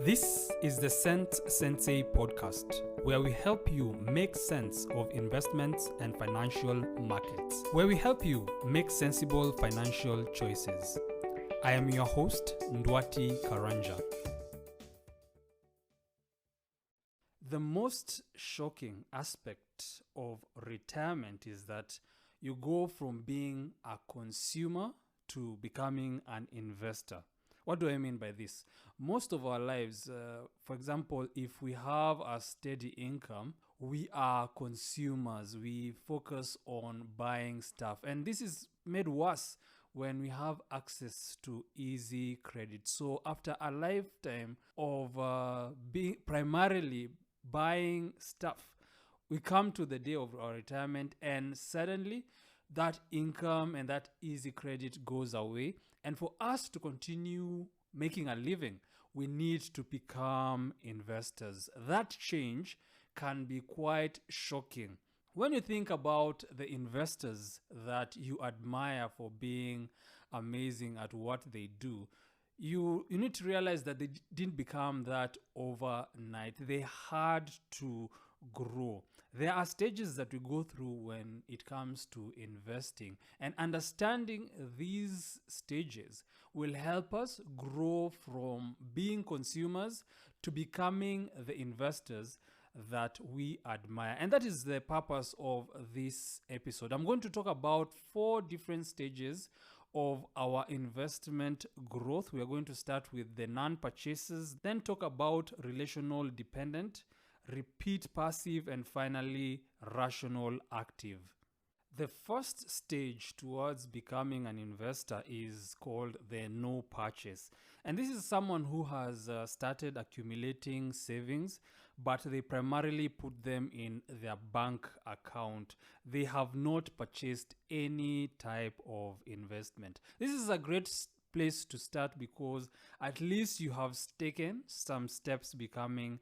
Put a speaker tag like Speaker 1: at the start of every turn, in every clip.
Speaker 1: This is the Sensei Podcast, where we help you make sense of investments and financial markets, where we help you make sensible financial choices. I am your host, Ndwati Karanja. The most shocking aspect of retirement is that you go from being a consumer to becoming an investor. What do I mean by this? Most of our lives, for example, if we have a steady income, we are consumers. We focus on buying stuff. And this is made worse when we have access to easy credit. So after a lifetime of being primarily buying stuff, we come to the day of our retirement and suddenly that income and that easy credit goes away. And for us to continue making a living, we need to become investors. That change can be quite shocking. When you think about the investors that you admire for being amazing at what they do, you need to realize that they didn't become that overnight. They had to grow. There are stages that we go through when it comes to investing, and understanding these stages will help us grow from being consumers to becoming the investors that we admire. And that is the purpose of this episode. I'm going to talk about 4 different stages of our investment growth. We are going to start with the non-purchases, then talk about relational dependent, repeat passive, and finally rational active. The first stage towards becoming an investor is called the no purchase. And this is someone who has started accumulating savings, but they primarily put them in their bank account. They have not purchased any type of investment. This is a great place to start because at least you have taken some steps becoming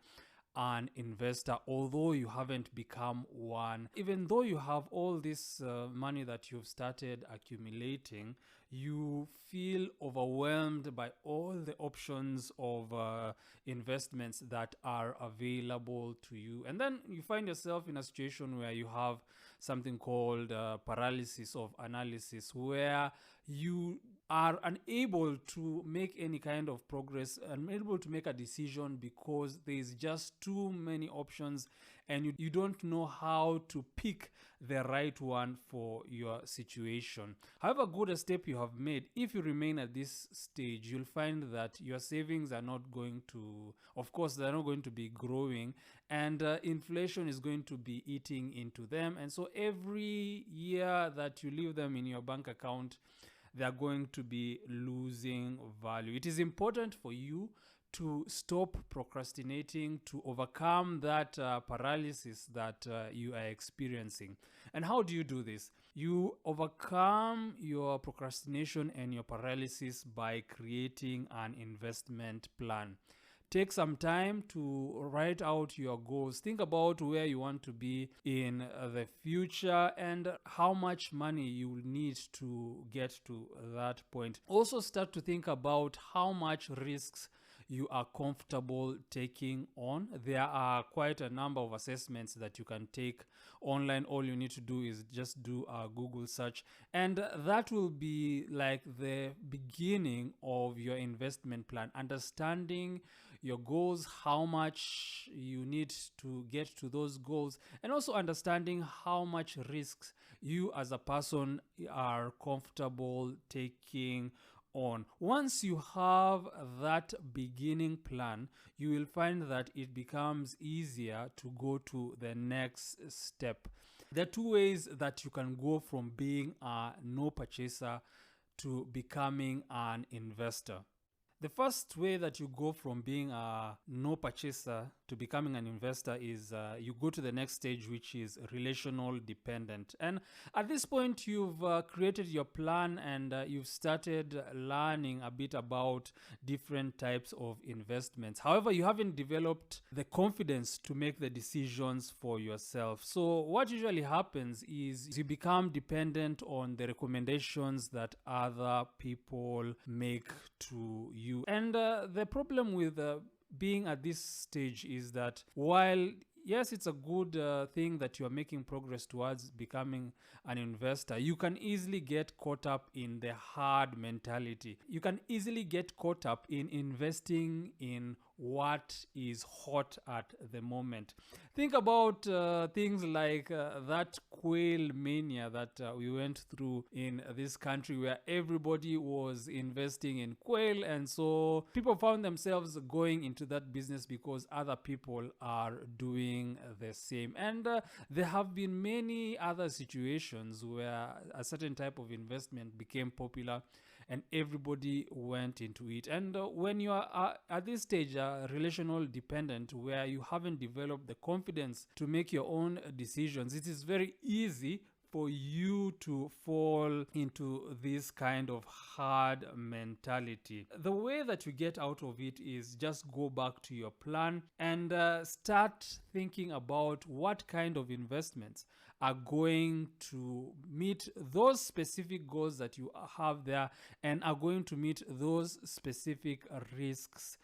Speaker 1: an investor, although you haven't become one. Even though you have all this money that you've started accumulating, you feel overwhelmed by all the options of investments that are available to you. And then you find yourself in a situation where you have something called paralysis of analysis, where you are unable to make any kind of progress, unable to make a decision because there's just too many options and you don't know how to pick the right one for your situation. However good a step you have made, if you remain at this stage, you'll find that your savings are not going to, of course, they're not going to be growing, and inflation is going to be eating into them. And so every year that you leave them in your bank account, they are going to be losing value. It is important for you to stop procrastinating, to overcome that paralysis that you are experiencing. And how do you do this? You overcome your procrastination and your paralysis by creating an investment plan. Take some time to write out your goals. Think about where you want to be in the future and how much money you will need to get to that point. Also start to think about how much risks you are comfortable taking on. There are quite a number of assessments that you can take online. All you need to do is just do a Google search, and that will be like the beginning of your investment plan. Understanding your goals, how much you need to get to those goals, and also understanding how much risks you as a person are comfortable taking on. Once you have that beginning plan, you will find that it becomes easier to go to the next step. There are 2 ways that you can go from being a no purchaser to becoming an investor. The first way that you go from being a no purchaser to becoming an investor is you go to the next stage, which is relational dependent. And at this point, you've created your plan and you've started learning a bit about different types of investments. However, you haven't developed the confidence to make the decisions for yourself. So what usually happens is you become dependent on the recommendations that other people make to you. And the problem with being at this stage is that while yes, it's a good thing that you are making progress towards becoming an investor, you can easily get caught up in the hard mentality. You can easily get caught up in investing in what is hot at the moment. Think about things like that quail mania that we went through in this country, where everybody was investing in quail, and so people found themselves going into that business because other people are doing the same. And there have been many other situations where a certain type of investment became popular and everybody went into it. And when you are at this stage relational dependent, where you haven't developed the confidence to make your own decisions, it is very easy for you to fall into this kind of hard mentality. The way that you get out of it is just go back to your plan and start thinking about what kind of investments are going to meet those specific goals that you have there and are going to meet those specific risks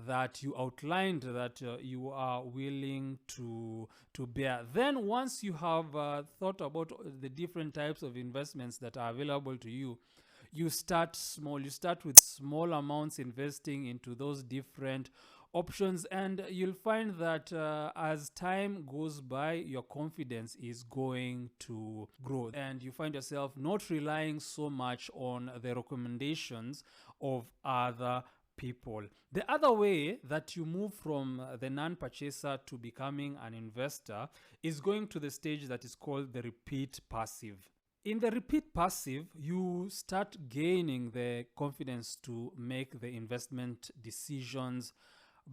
Speaker 1: that you outlined that you are willing to bear. Then once you have thought about the different types of investments that are available to you, you start small. You start with small amounts investing into those different options, and you'll find that as time goes by, your confidence is going to grow, and you find yourself not relying so much on the recommendations of other people. The other way that you move from the non-purchaser to becoming an investor is going to the stage that is called the repeat passive. In the repeat passive, you start gaining the confidence to make the investment decisions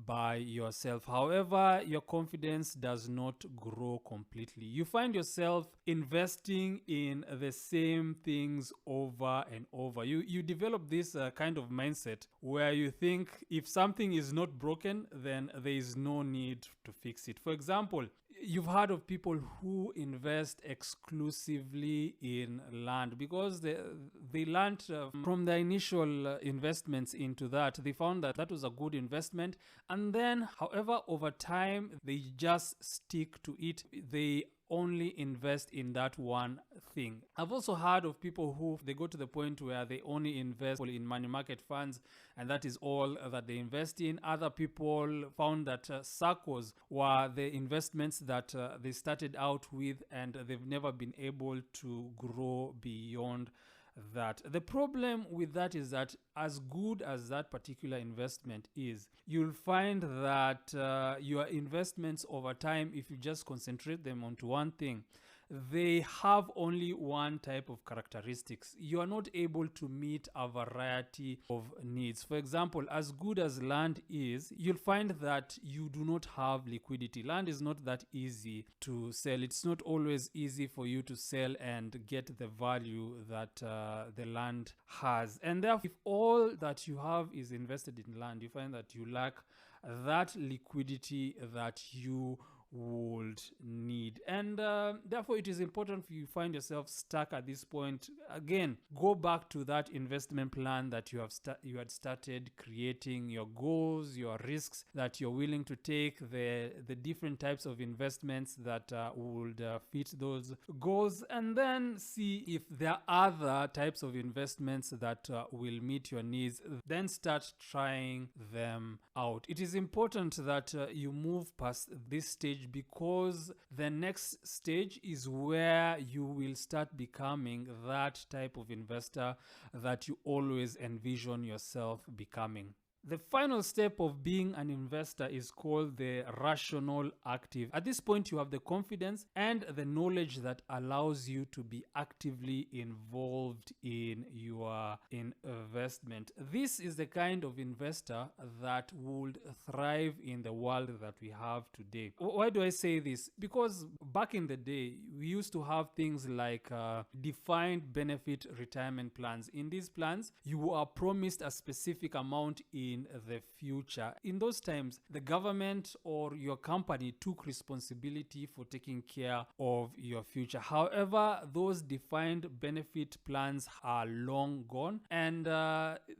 Speaker 1: by yourself. However, your confidence does not grow completely. You find yourself investing in the same things over and over. You develop this kind of mindset where you think if something is not broken, then there is no need to fix it. For example, you've heard of people who invest exclusively in land because they learned from their initial investments into that. They found that that was a good investment. And then, however, over time, they just stick to it. They only invest in that one thing. I've also heard of people who they go to the point where they only invest in money market funds, and that is all that they invest in. Other people found that SACCOs were the investments that they started out with, and they've never been able to grow beyond that. The problem with that is that as good as that particular investment is, you'll find that your investments over time, if you just concentrate them onto one thing, they have only one type of characteristics. You are not able to meet a variety of needs. For example, as good as land is, you'll find that you do not have liquidity. Land is not that easy to sell. It's not always easy for you to sell and get the value that the land has. And therefore, if all that you have is invested in land, you find that you lack that liquidity that you would need. And therefore it is important for you find yourself stuck at this point. Again, go back to that investment plan that you had started creating, your goals, your risks that you're willing to take, the different types of investments that would fit those goals, and then see if there are other types of investments that will meet your needs. Then start trying them out. It is important that you move past this stage, because the next stage is where you will start becoming that type of investor that you always envision yourself becoming. The final step of being an investor is called the rational active. At this point, you have the confidence and the knowledge that allows you to be actively involved in your investment. This is the kind of investor that would thrive in the world that we have today. Why do I say this? Because back in the day, we used to have things like defined benefit retirement plans. In these plans, you are promised a specific amount in in the future. In those times, the government or your company took responsibility for taking care of your future. However, those defined benefit plans are long gone, and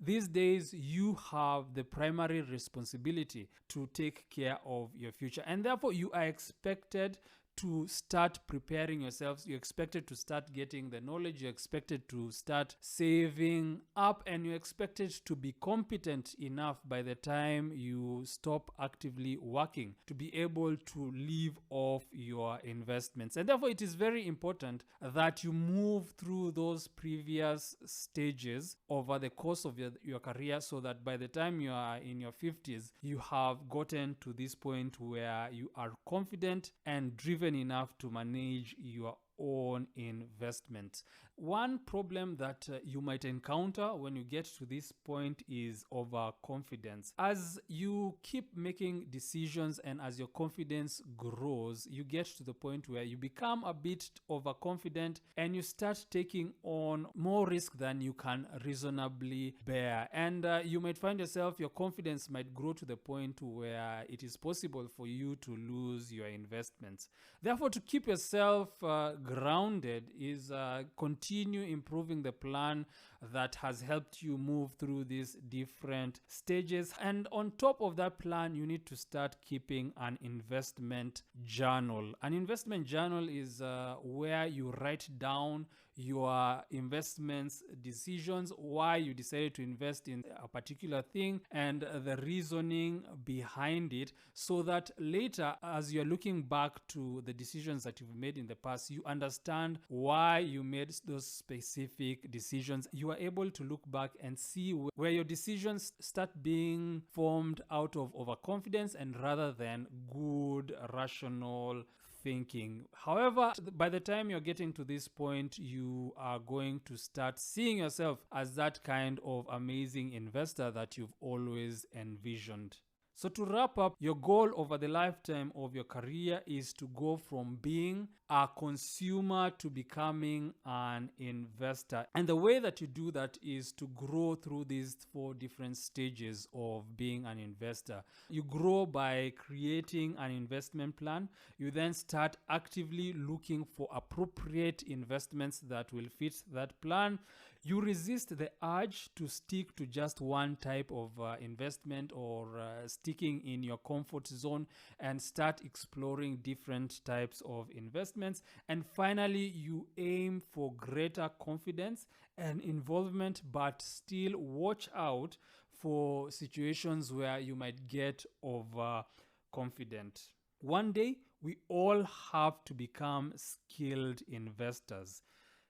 Speaker 1: these days you have the primary responsibility to take care of your future, and therefore you are expected to start preparing yourselves. You're expected to start getting the knowledge. You're expected to start saving up, and you're expected to be competent enough by the time you stop actively working to be able to live off your investments. And therefore, it is very important that you move through those previous stages over the course of your career, so that by the time you are in your 50s, you have gotten to this point where you are confident and driven enough to manage your own investments. One problem that you might encounter when you get to this point is overconfidence. As you keep making decisions and as your confidence grows, you get to the point where you become a bit overconfident and you start taking on more risk than you can reasonably bear. And you might find yourself, your confidence might grow to the point where it is possible for you to lose your investments. Therefore, to keep yourself grounded is continue improving the plan that has helped you move through these different stages. And on top of that plan, you need to start keeping an investment journal. An investment journal is where you write down your investments decisions, why you decided to invest in a particular thing, and the reasoning behind it, so that later, as you're looking back to the decisions that you've made in the past, you understand why you made those specific decisions. You are able to look back and see where your decisions start being formed out of overconfidence and rather than good, rational thinking. However, by the time you're getting to this point, you are going to start seeing yourself as that kind of amazing investor that you've always envisioned. So to wrap up, your goal over the lifetime of your career is to go from being a consumer to becoming an investor. And the way that you do that is to grow through these 4 different stages of being an investor. You grow by creating an investment plan. You then start actively looking for appropriate investments that will fit that plan. You resist the urge to stick to just one type of investment or sticking in your comfort zone, and start exploring different types of investments. And finally, you aim for greater confidence and involvement, but still watch out for situations where you might get overconfident. One day, we all have to become skilled investors.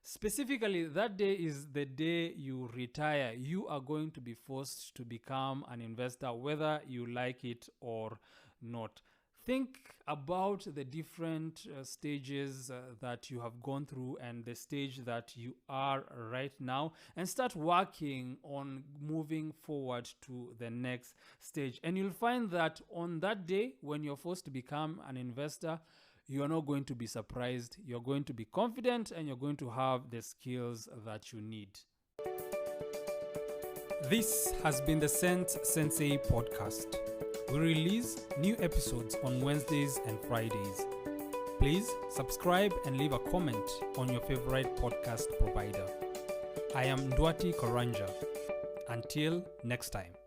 Speaker 1: Specifically, that day is the day you retire. You are going to be forced to become an investor, whether you like it or not. Think about the different stages that you have gone through and the stage that you are right now, and start working on moving forward to the next stage. And you'll find that on that day, when you're forced to become an investor, you are not going to be surprised. You're going to be confident and you're going to have the skills that you need. This has been the Sensei Podcast. We release new episodes on Wednesdays and Fridays. Please subscribe and leave a comment on your favorite podcast provider. I am Ndwati Karanja. Until next time.